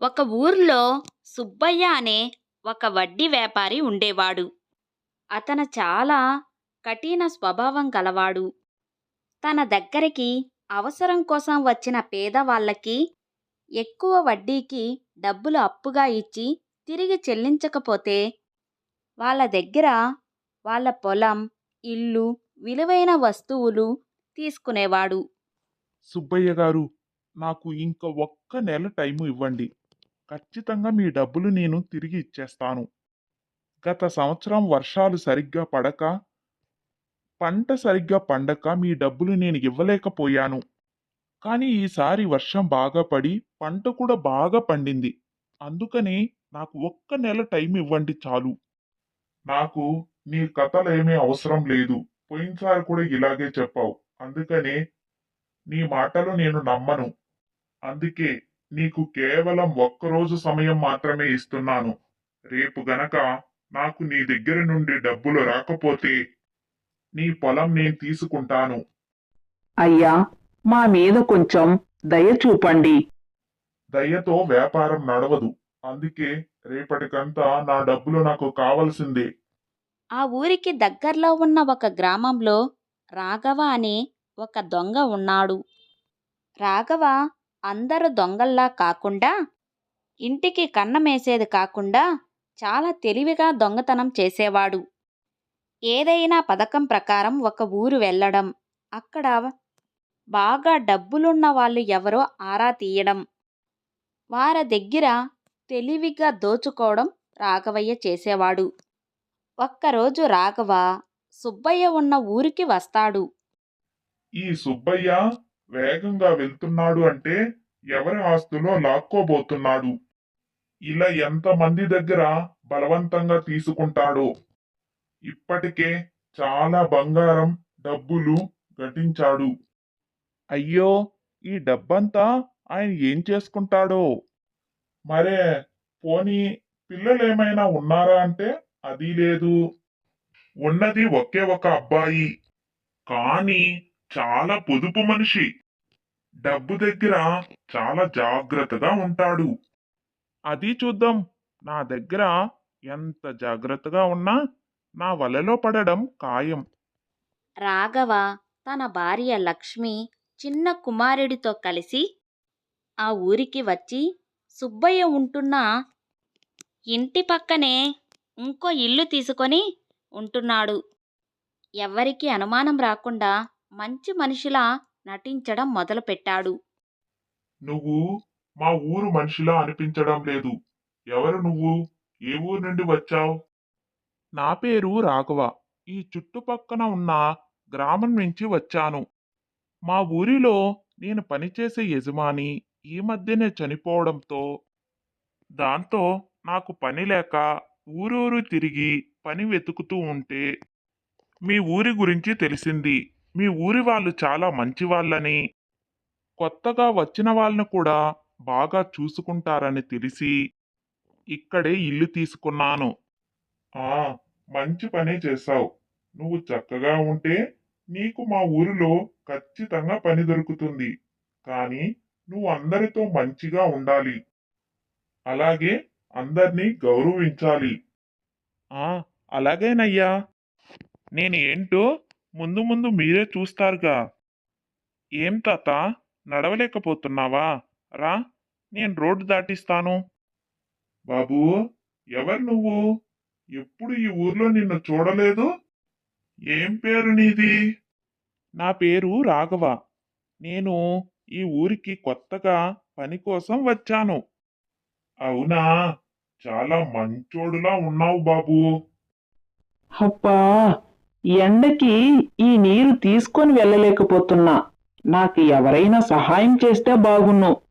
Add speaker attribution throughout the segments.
Speaker 1: ఒక ఊర్లో సుబ్బయ్య అనే ఒక వడ్డీ వ్యాపారి ఉండేవాడు. అతను చాలా కఠిన స్వభావం గలవాడు. తన దగ్గరికి అవసరం కోసం వచ్చిన పేదవాళ్ళకి ఎక్కువ వడ్డీకి డబ్బులు అప్పుగా ఇచ్చి తిరిగి చెల్లించకపోతే వాళ్ళ దగ్గర వాళ్ళ పొలం, ఇల్లు, విలువైన వస్తువులు తీసుకునేవాడు.
Speaker 2: సుబ్బయ్య గారు, నాకు ఇంక ఒక్క నెల టైము ఇవ్వండి. ఖచ్చితంగా మీ డబ్బులు నేను తిరిగి ఇచ్చేస్తాను. గత సంవత్సరం వర్షాలు సరిగ్గా పడక, పంట సరిగ్గా పండక మీ డబ్బులు నేను ఇవ్వలేకపోయాను. కానీ ఈసారి వర్షం బాగా పడి, పంట కూడా బాగా పండింది. అందుకని నాకు ఒక్క నెల టైం ఇవ్వండి చాలు. నాకు నీ కథలేమీ అవసరం లేదు. పోయినసారి కూడా ఇలాగే చెప్పావు. అందుకనే నీ మాటలు నేను నమ్మను. అందుకే నీకు కేవలం ఒక్కరోజు సమయం మాత్రమే ఇస్తున్నాను. రేపు గనక నాకు నీ దగ్గర నుండి డబ్బులు రాకపోతే నీ పొలం నేను తీసుకుంటాను.
Speaker 3: అయ్యా, మా మీద కొంచెం దయ చూపండి.
Speaker 2: దయ్యతో వ్యాపారం నడవదు. అందుకే రేపటికంతా నా డబ్బులు నాకు కావలసిందే.
Speaker 1: ఆ ఊరికి దగ్గర్లో ఉన్న ఒక గ్రామంలో రాఘవ అనే ఒక దొంగ ఉన్నాడు. రాఘవ అందరు దొంగల్లా కాకుండా, ఇంటికి కన్నమేసేది కాకుండా చాలా తెలివిగా దొంగతనం చేసేవాడు. ఏదైనా పథకం ప్రకారం ఒక ఊరు వెళ్ళడం, అక్కడ బాగా డబ్బులున్న వాళ్ళు ఎవరో ఆరా తీయడం, వారి దగ్గర తెలివిగా దోచుకోవడం రాఘవయ్య చేసేవాడు. ఒక్కరోజు రాఘవ సుబ్బయ్య ఉన్న ఊరికి వస్తాడు.
Speaker 2: ఈ సుబ్బయ్య వేగంగా వెళ్తున్నాడు అంటే ఎవరి ఆస్తులో లాక్కోబోతున్నాడు. ఇలా ఎంతమంది దగ్గర బలవంతంగా తీసుకుంటాడో. ఇప్పటికే చాలా బంగారం, డబ్బులు గటించాడు. అయ్యో, ఈ డబ్బంతా ఆయన ఏం చేసుకుంటాడో. మరే, పోనీ పిల్లలేమైనా ఉన్నారా అంటే అది లేదు. ఉన్నది ఒకే ఒక అబ్బాయి. కానీ చాలా పొదుపు మనిషి. డబ్బు దగ్గర చాలా జాగ్రత్తగా ఉంటాడు. అది చూద్దాం. నా దగ్గర ఎంత జాగ్రత్తగా ఉన్నా నా వలలో పడడం ఖాయం.
Speaker 1: రాఘవ తన భార్య లక్ష్మి చిన్న కుమారుడితో కలిసి ఆ ఊరికి వచ్చి సుబ్బయ్య ఉంటున్న ఇంటి పక్కనే ఇంకో ఇల్లు తీసుకొని ఉంటున్నాడు. ఎవ్వరికీ అనుమానం రాకుండా మంచి మనిషిలా నటించడం మొదలుపెట్టాడు.
Speaker 2: నువ్వు మా ఊరు మనిషిలా అనిపించడం లేదు. ఎవరు నువ్వు? ఏ ఊరు నుండి వచ్చావు? నా పేరు రాఘవ. ఈ చుట్టుపక్కన ఉన్న గ్రామం నుంచి వచ్చాను. మా ఊరిలో నేను పనిచేసే యజమాని ఈ మధ్యనే చనిపోవడంతో, దాంతో నాకు పని లేక ఊరూరు తిరిగి పని వెతుకుతూ ఉంటే మీ ఊరి గురించి తెలిసింది. మీ ఊరి వాళ్ళు చాలా మంచి వాళ్ళని, కొత్తగా వచ్చిన వాళ్ళను కూడా బాగా చూసుకుంటారని తెలిసి ఇక్కడే ఇల్లు తీసుకున్నాను. ఆ, మంచి పనే చేశావు. నువ్వు చక్కగా ఉంటే నీకు మా ఊరిలో ఖచ్చితంగా పని దొరుకుతుంది. కానీ నువ్వు అందరితో మంచిగా ఉండాలి. అలాగే అందర్నీ గౌరవించాలి. ఆ, అలాగేనయ్యా. నేను ఏంటో ముందు ముందు మీరే చూస్తారుగా. ఏం తాత, నడవలేకపోతున్నావా? రా, నేను రోడ్డు దాటిస్తాను. బాబూ, ఎవరు నువ్వు? ఎప్పుడు ఈ ఊర్లో నిన్ను చూడలేదు. ఏం పేరు నీది? నా పేరు రాఘవ. నేను ఈ ఊరికి కొత్తగా పని కోసం వచ్చాను. అవునా? చాలా మంచోడులా ఉన్నావు బాబూ.
Speaker 3: అబ్బా, ఎండకి ఈ నీరు తీసుకొని వెళ్ళలేకపోతున్నా. నాకు ఎవరైనా సహాయం చేస్తే బాగున్ను.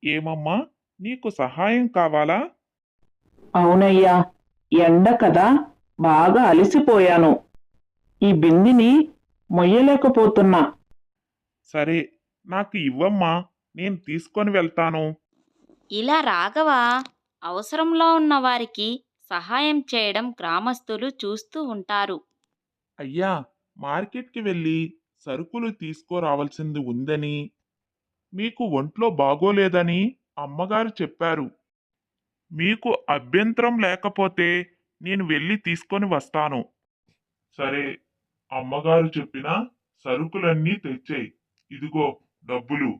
Speaker 2: ఏమమ్మా, నీకు సహాయం కావాలా?
Speaker 3: అవునయ్యా, ఎండ కదా, బాగా అలసిపోయాను. ఈ బిందిని మొయ్యలేకపోతున్నా.
Speaker 2: సరే, నాకు ఇవ్వమ్మా, నేను తీసుకొని వెళ్తాను.
Speaker 1: ఇలా రాఘవ అవసరంలో ఉన్న వారికి సహాయం చేయడం గ్రామస్తులు చూస్తూ ఉంటారు.
Speaker 2: అయ్యా, మార్కెట్కి వెళ్ళి సరుకులు తీసుకురావాల్సింది ఉందని, మీకు ఒంట్లో బాగోలేదని అమ్మగారు చెప్పారు. మీకు అభ్యంతరం లేకపోతే నేను వెళ్ళి తీసుకొని వస్తాను. సరే, అమ్మగారు చెప్పిన సరుకులన్నీ తెచ్చేయ్. ఇదిగో డబ్బులు.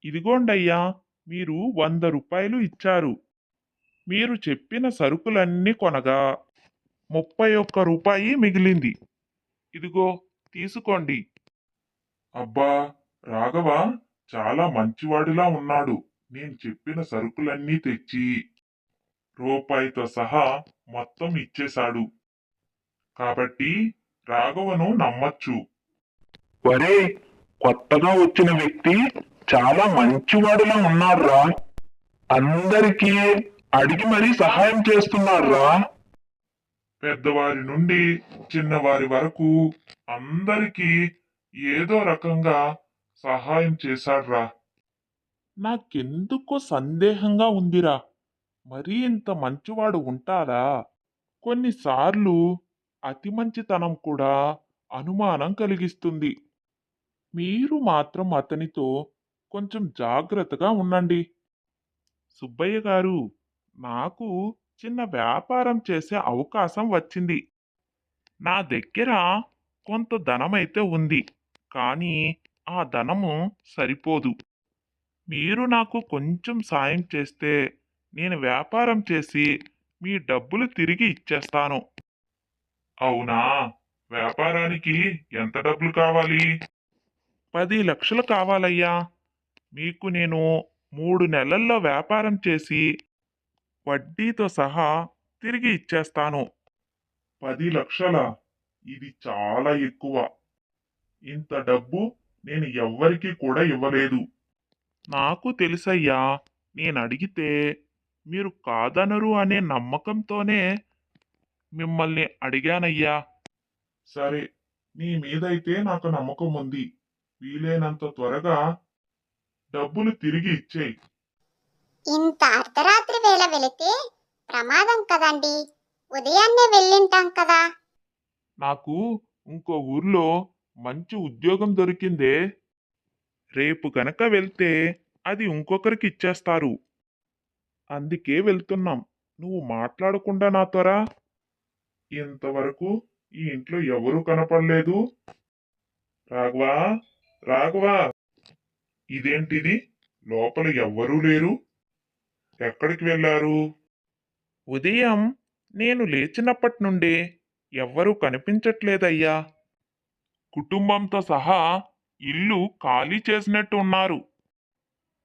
Speaker 2: ఇదిగోండయ్యా, మీరు 100 రూపాయలు ఇచ్చారు. మీరు చెప్పిన సరుకులన్నీ కొనగా 31 రూపాయి మిగిలింది. ఇదిగో తీసుకోండి. అబ్బా, రాఘవ చాలా మంచివాడిలా ఉన్నాడు. నేను చెప్పిన సరుకులన్నీ తెచ్చి రూపాయితో సహా మొత్తం ఇచ్చేశాడు. కాబట్టి రాఘవను నమ్మచ్చు.
Speaker 4: ఒరే, కొత్తగా వచ్చిన వ్యక్తి చాలా మంచివాడిలా ఉన్నాడ్రా. అందరికీ అడిగి మరీ సహాయం చేస్తున్నాడ్రా.
Speaker 2: పెద్దవారి నుండి చిన్నవారి వరకు అందరికీ ఏదో రకంగా సహాయం చేశాడ్రా. నాకెందుకో సందేహంగా ఉందిరా. మరీ ఇంత మంచివాడు ఉంటాడా? కొన్నిసార్లు అతి మంచితనం కూడా అనుమానం కలిగిస్తుంది. మీరు మాత్రం అతనితో కొంచెం జాగ్రత్తగా ఉండండి. సుబ్బయ్య గారు, నాకు చిన్న వ్యాపారం చేసే అవకాశం వచ్చింది. నా దగ్గర కొంత ధనమైతే ఉంది, కానీ ఆ ధనము సరిపోదు. మీరు నాకు కొంచెం సాయం చేస్తే నేను వ్యాపారం చేసి మీ డబ్బులు తిరిగి ఇచ్చేస్తాను. అవునా? వ్యాపారానికి ఎంత డబ్బులు కావాలి? 10 లక్షలు కావాలయ్యా. మీకు నేను 3 నెలల్లో వ్యాపారం చేసి వడ్డీతో సహా తిరిగి ఇచ్చేస్తాను. 10 లక్షలా? ఇది చాలా ఎక్కువ. ఇంత డబ్బు నేను ఎవ్వరికీ కూడా ఇవ్వలేదు. నాకు తెలుసయ్యా, నేనడిగితే మీరు కాదనరు అనే నమ్మకంతోనే మిమ్మల్ని అడిగానయ్యా. సరే, నీ మీదైతే నాకు నమ్మకం ఉంది. వీలైనంత త్వరగా డబ్బులు తిరిగి ఇచ్చేయి.
Speaker 5: ఇంత అర్ధరాత్రి వేళ వెళితే ప్రమాదం కదండి. ఉదయాన్నే వెళ్ళింటాం కదా.
Speaker 2: నాకు ఇంకో ఊర్లో మంచి ఉద్యోగం దొరికిందే. రేపు గనక వెళ్తే అది ఇంకొకరికి ఇచ్చేస్తారు. అందుకే వెళ్తున్నాం. నువ్వు మాట్లాడకుండా నాతోరా. ఇంతవరకు ఈ ఇంట్లో ఎవరూ కనపడలేదు. రాఘవా, రాఘవా, ఇదేంటిది? లోపల ఎవ్వరూ లేరు. ఎక్కడికి వెళ్ళారు? ఉదయం నేను లేచినప్పటి నుండి ఎవ్వరూ కనిపించట్లేదయ్యా. కుటుంబంతో సహా ఇల్లు ఖాళీ చేసినట్టు ఉన్నారు.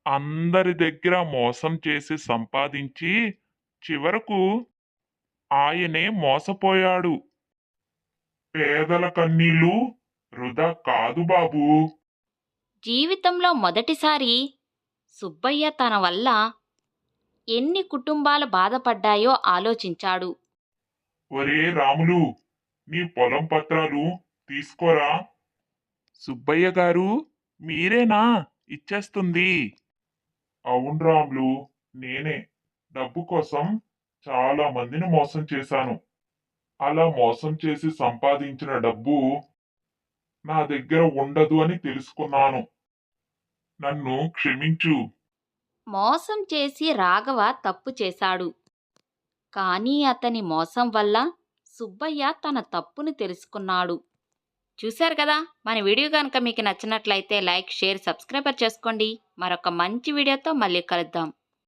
Speaker 2: అందరి దగ్గర మోసం చేసి సంపాదించి చివరకు ఆయనే మోసపోయాడు. పేదల కన్నీళ్లు వృధా కాదు బాబూ.
Speaker 1: జీవితంలో మొదటిసారి సుబ్బయ్య తన వల్ల ఎన్ని కుటుంబాలు బాధపడ్డాయో ఆలోచించాడు.
Speaker 2: ఒరే రాములు, నీ పొలం పత్రాలు తీసుకోరా. సుబ్బయ్య గారు, మీరేనా ఇచ్చేస్తుంది? అవును రాములు, నేనే. డబ్బు కోసం చాలా మందిని మోసం చేశాను. అలా మోసం చేసి సంపాదించిన డబ్బు నా దగ్గర ఉండదు అని తెలుసుకున్నాను. నన్ను క్షమించు.
Speaker 1: మోసం చేసి రాఘవ తప్పు చేశాడు. కానీ అతని మోసం వల్ల సుబ్బయ్య తన తప్పును తెలుసుకున్నాడు. చూశారు కదా, మన వీడియో కనుక మీకు నచ్చినట్లయితే లైక్, షేర్, సబ్స్క్రైబర్ చేసుకోండి. మరొక మంచి వీడియోతో మళ్ళీ కలుద్దాం.